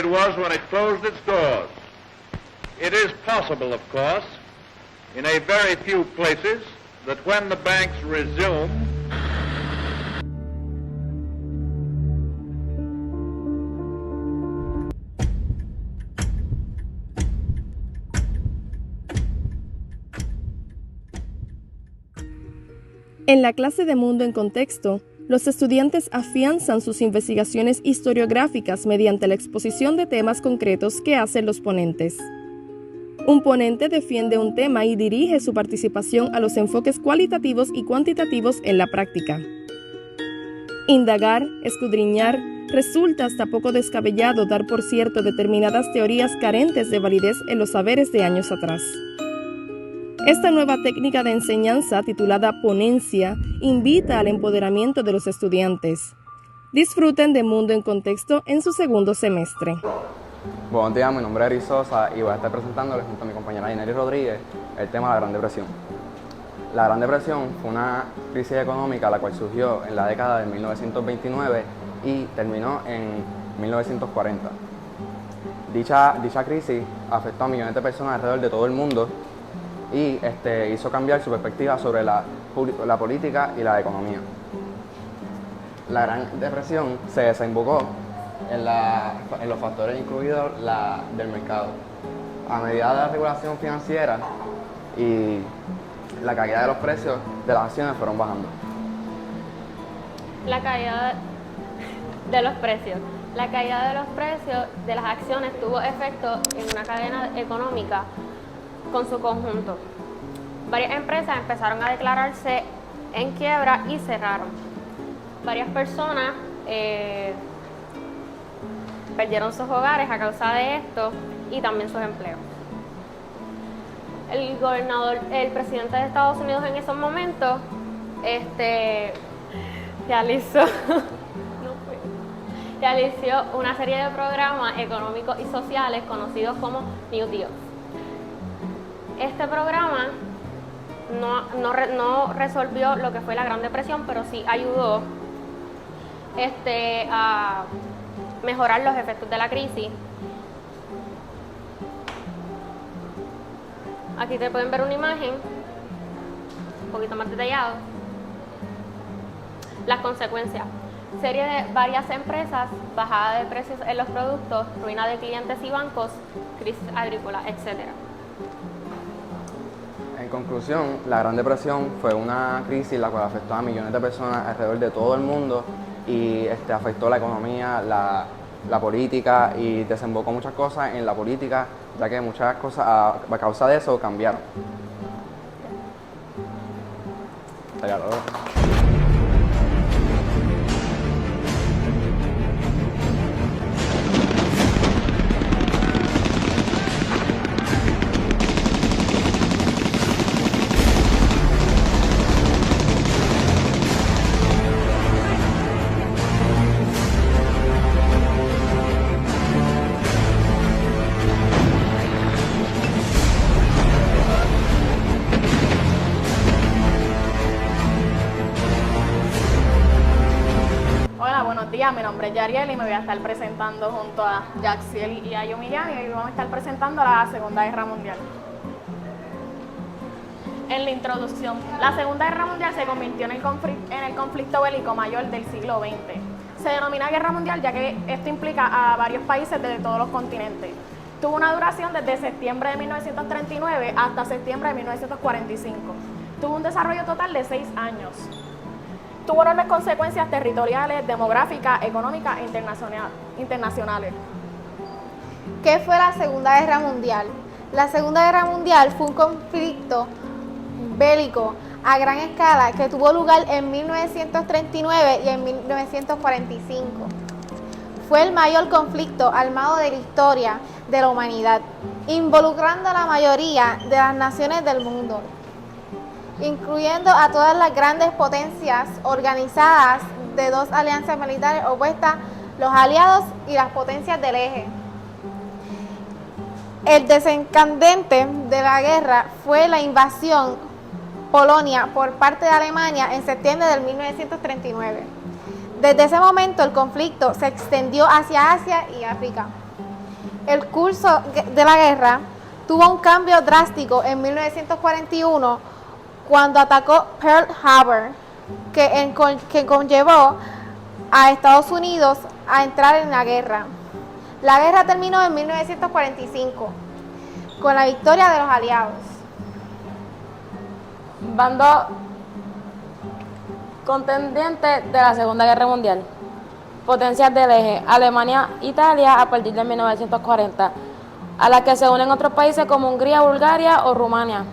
was when it closed its doors. It is possible, of course, in a very few places, that when the banks resume, En la clase de Mundo en Contexto, los estudiantes afianzan sus investigaciones historiográficas mediante la exposición de temas concretos que hacen los ponentes. Un ponente defiende un tema y dirige su participación a los enfoques cualitativos y cuantitativos en la práctica. Indagar, escudriñar, resulta hasta poco descabellado dar por cierto determinadas teorías carentes de validez en los saberes de años atrás. Esta nueva técnica de enseñanza, titulada ponencia, invita al empoderamiento de los estudiantes. Disfruten de Mundo en Contexto en su segundo semestre. Buenos días, mi nombre es Eric Sosa y voy a estar presentándoles junto a mi compañera Ineri Rodríguez el tema de la Gran Depresión. La Gran Depresión fue una crisis económica la cual surgió en la década de 1929 y terminó en 1940. Dicha crisis afectó a millones de personas alrededor de todo el mundo y hizo cambiar su perspectiva sobre la política y la economía. La Gran Depresión se desembocó en los factores incluidos del mercado. A medida de la regulación financiera y la caída de los precios de las acciones fueron bajando. La caída de los precios. La caída de los precios de las acciones tuvo efecto en una cadena económica con su conjunto. Varias empresas empezaron a declararse en quiebra y cerraron. Varias personas perdieron sus hogares a causa de esto y también sus empleos. El presidente de Estados Unidos en esos momentos realizó una serie de programas económicos y sociales conocidos como New Deal. Este programa no resolvió lo que fue la Gran Depresión, pero sí ayudó a mejorar los efectos de la crisis. Aquí te pueden ver una imagen un poquito más detallado. Las consecuencias: serie de varias empresas, bajada de precios en los productos, ruina de clientes y bancos, crisis agrícola, etc. En conclusión, la Gran Depresión fue una crisis la cual afectó a millones de personas alrededor de todo el mundo y afectó la economía, la política y desembocó muchas cosas en la política, ya que muchas cosas a causa de eso cambiaron. Buenos días, mi nombre es Yariel y me voy a estar presentando junto a Jaxiel y a Yomillán, y hoy vamos a estar presentando la Segunda Guerra Mundial. En la introducción, la Segunda Guerra Mundial se convirtió en el conflicto bélico mayor del siglo XX. Se denomina Guerra Mundial ya que esto implica a varios países de todos los continentes. Tuvo una duración desde septiembre de 1939 hasta septiembre de 1945. Tuvo un desarrollo total de 6 años. Tuvo enormes consecuencias territoriales, demográficas, económicas e internacionales. ¿Qué fue la Segunda Guerra Mundial? La Segunda Guerra Mundial fue un conflicto bélico a gran escala que tuvo lugar en 1939 y en 1945. Fue el mayor conflicto armado de la historia de la humanidad, involucrando a la mayoría de las naciones del mundo, incluyendo a todas las grandes potencias organizadas de dos alianzas militares opuestas, los aliados y las potencias del eje. El desencadenante de la guerra fue la invasión Polonia por parte de Alemania en septiembre de 1939. Desde ese momento el conflicto se extendió hacia Asia y África. El curso de la guerra tuvo un cambio drástico en 1941 cuando atacó Pearl Harbor, que conllevó a Estados Unidos a entrar en la guerra. La guerra terminó en 1945 con la victoria de los aliados. Bando contendiente de la Segunda Guerra Mundial. Potencias del eje: Alemania, Italia a partir de 1940, a la que se unen otros países como Hungría, Bulgaria o Rumania.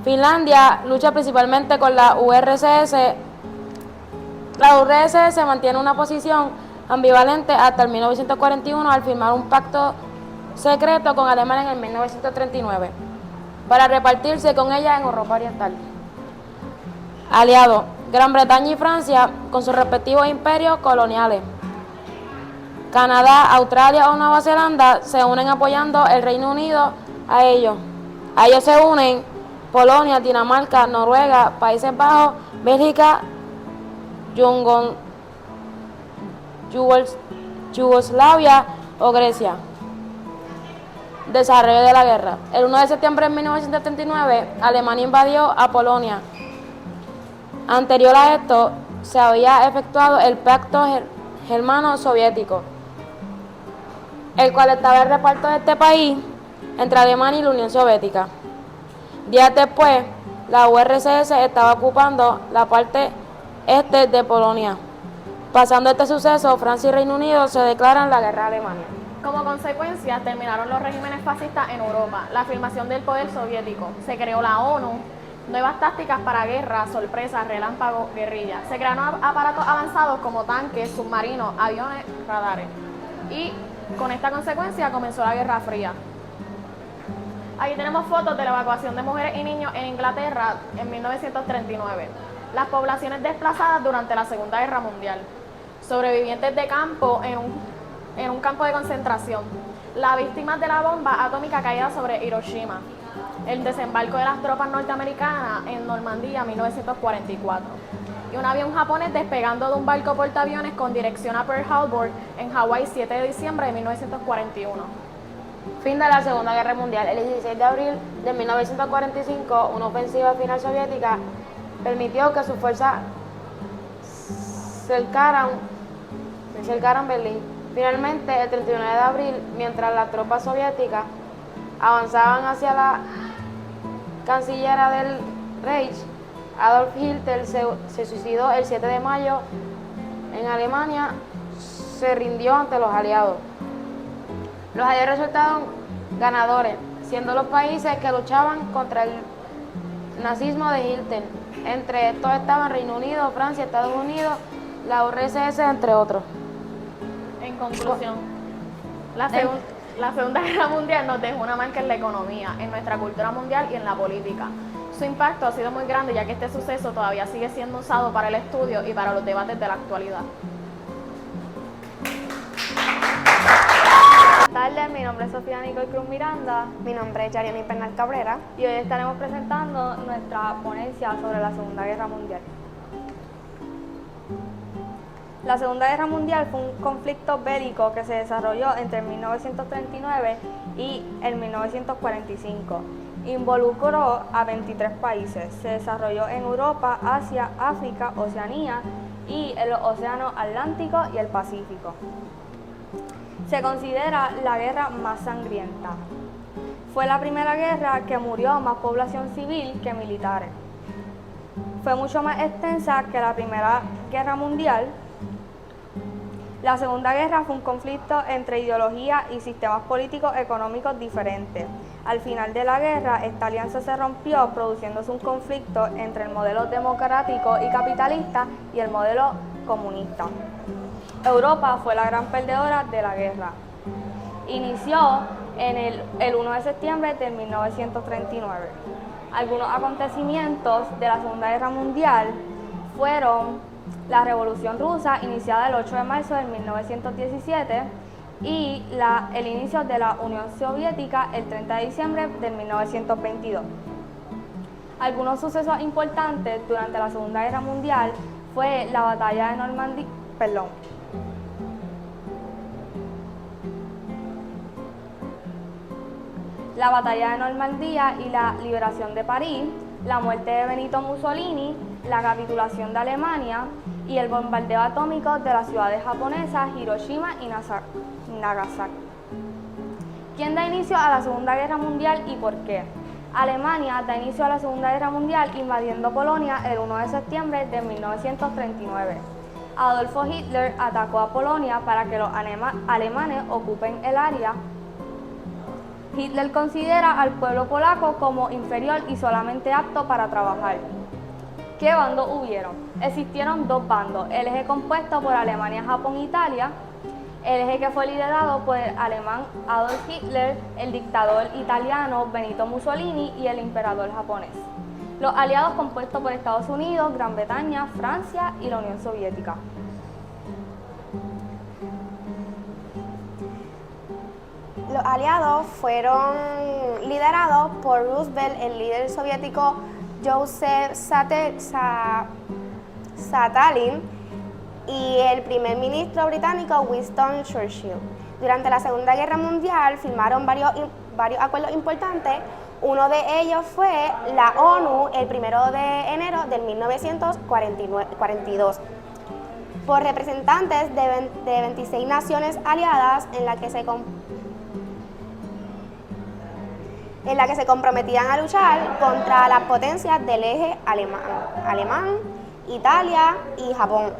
Finlandia lucha principalmente con la URSS. La URSS mantiene una posición ambivalente hasta el 1941 al firmar un pacto secreto con Alemania en el 1939 para repartirse con ella en Europa Oriental. Aliados: Gran Bretaña y Francia con sus respectivos imperios coloniales. Canadá, Australia o Nueva Zelanda se unen apoyando el Reino Unido a ellos. A ellos se unen Polonia, Dinamarca, Noruega, Países Bajos, Bélgica, Yugoslavia o Grecia. Desarrollo de la guerra. El 1 de septiembre de 1939, Alemania invadió a Polonia. Anterior a esto, se había efectuado el Pacto Germano-Soviético, el cual estaba el reparto de este país entre Alemania y la Unión Soviética. Días después, la URSS estaba ocupando la parte este de Polonia. Pasando este suceso, Francia y Reino Unido se declaran la guerra a Alemania. Como consecuencia, terminaron los regímenes fascistas en Europa, la afirmación del poder soviético, se creó la ONU, nuevas tácticas para guerra, sorpresa, relámpago, guerrilla. Se crearon aparatos avanzados como tanques, submarinos, aviones, radares. Y con esta consecuencia comenzó la Guerra Fría. Aquí tenemos fotos de la evacuación de mujeres y niños en Inglaterra en 1939. Las poblaciones desplazadas durante la Segunda Guerra Mundial. Sobrevivientes de campo en un campo de concentración. Las víctimas de la bomba atómica caída sobre Hiroshima. El desembarco de las tropas norteamericanas en Normandía en 1944. Y un avión japonés despegando de un barco portaaviones con dirección a Pearl Harbor en Hawái 7 de diciembre de 1941. Fin de la Segunda Guerra Mundial. El 16 de abril de 1945, una ofensiva final soviética permitió que sus fuerzas cercaran Berlín. Finalmente, el 31 de abril, mientras las tropas soviéticas avanzaban hacia la cancillera del Reich, Adolf Hitler se suicidó el 7 de mayo en Alemania, se rindió ante los aliados. Los aliados resultaron ganadores, siendo los países que luchaban contra el nazismo de Hitler. Entre estos estaban Reino Unido, Francia, Estados Unidos, la URSS, entre otros. En conclusión, la Segunda Guerra Mundial nos dejó una marca en la economía, en nuestra cultura mundial y en la política. Su impacto ha sido muy grande, ya que este suceso todavía sigue siendo usado para el estudio y para los debates de la actualidad. Buenas tardes, mi nombre es Sofía Nicole Cruz Miranda. Mi nombre es Yariani Pernal Cabrera. Y hoy estaremos presentando nuestra ponencia sobre la Segunda Guerra Mundial. La Segunda Guerra Mundial fue un conflicto bélico que se desarrolló entre 1939 y el 1945. Involucró a 23 países. Se desarrolló en Europa, Asia, África, Oceanía y en los océanos Atlántico y el Pacífico. Se considera la guerra más sangrienta. Fue la primera guerra que murió más población civil que militares. Fue mucho más extensa que la Primera Guerra Mundial. La Segunda Guerra fue un conflicto entre ideologías y sistemas políticos económicos diferentes. Al final de la guerra, esta alianza se rompió, produciéndose un conflicto entre el modelo democrático y capitalista y el modelo comunista. Europa fue la gran perdedora de la guerra. Inició en el 1 de septiembre de 1939. Algunos acontecimientos de la Segunda Guerra Mundial fueron la Revolución Rusa, iniciada el 8 de marzo de 1917, y el inicio de la Unión Soviética el 30 de diciembre de 1922. Algunos sucesos importantes durante la Segunda Guerra Mundial fue la batalla de Normandía, la batalla de Normandía y la liberación de París, la muerte de Benito Mussolini, la capitulación de Alemania y el bombardeo atómico de las ciudades japonesas Hiroshima y Nagasaki. ¿Quién da inicio a la Segunda Guerra Mundial y por qué? Alemania da inicio a la Segunda Guerra Mundial invadiendo Polonia el 1 de septiembre de 1939. Adolfo Hitler atacó a Polonia para que los alemanes ocupen el área. Hitler considera al pueblo polaco como inferior y solamente apto para trabajar. ¿Qué bandos hubieron? Existieron dos bandos, el eje compuesto por Alemania, Japón e Italia, el eje que fue liderado por el alemán Adolf Hitler, el dictador italiano Benito Mussolini y el emperador japonés. Los aliados compuestos por Estados Unidos, Gran Bretaña, Francia y la Unión Soviética. Los aliados fueron liderados por Roosevelt, el líder soviético Joseph Stalin y el primer ministro británico Winston Churchill. Durante la Segunda Guerra Mundial firmaron varios acuerdos importantes. Uno de ellos fue la ONU el 1 de enero de 1942 por representantes de 26 naciones aliadas en la que se comprometían a luchar contra las potencias del eje alemán, Italia y Japón.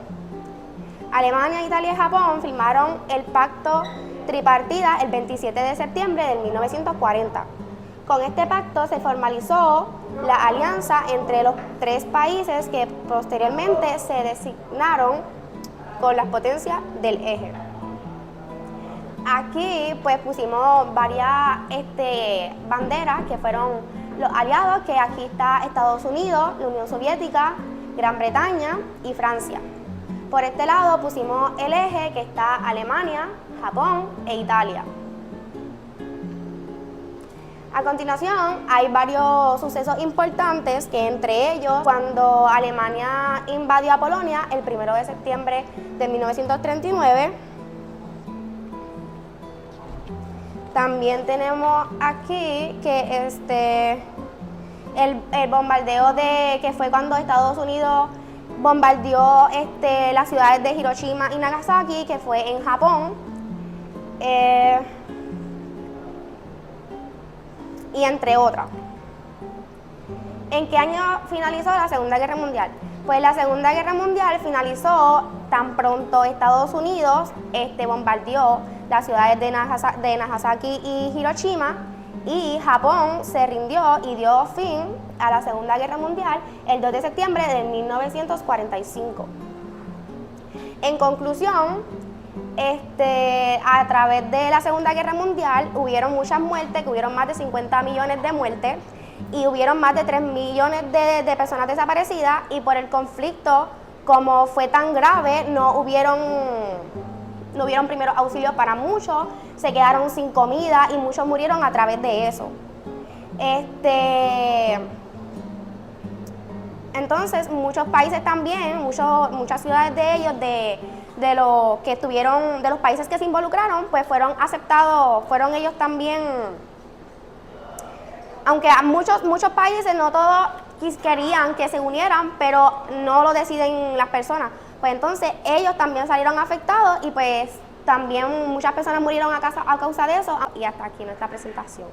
Alemania, Italia y Japón firmaron el pacto tripartita el 27 de septiembre de 1940. Con este pacto se formalizó la alianza entre los tres países que posteriormente se designaron con las potencias del eje. Aquí pues pusimos varias banderas que fueron los aliados, que aquí está Estados Unidos, la Unión Soviética, Gran Bretaña y Francia. Por este lado pusimos el eje, que está Alemania, Japón e Italia. A continuación hay varios sucesos importantes, que entre ellos cuando Alemania invadió a Polonia el 1 de septiembre de 1939. También tenemos aquí que el bombardeo que fue cuando Estados Unidos bombardeó las ciudades de Hiroshima y Nagasaki, que fue en Japón. Y entre otras. ¿En qué año finalizó la Segunda Guerra Mundial? Pues la Segunda Guerra Mundial finalizó tan pronto Estados Unidos bombardeó las ciudades de Nagasaki y Hiroshima, y Japón se rindió y dio fin a la Segunda Guerra Mundial el 2 de septiembre de 1945. En conclusión, a través de la Segunda Guerra Mundial hubieron muchas muertes, que hubieron más de 50 millones de muertes y hubieron más de 3 millones de personas desaparecidas, y por el conflicto, como fue tan grave, no hubieron primeros auxilios para muchos, se quedaron sin comida y muchos murieron a través de eso. Entonces, muchos países también, muchas ciudades de ellos, de los países que se involucraron, pues fueron aceptados, fueron ellos también, aunque a muchos países no todos querían que se unieran, pero no lo deciden las personas. Pues entonces ellos también salieron afectados y pues también muchas personas murieron a causa de eso. Y hasta aquí nuestra presentación.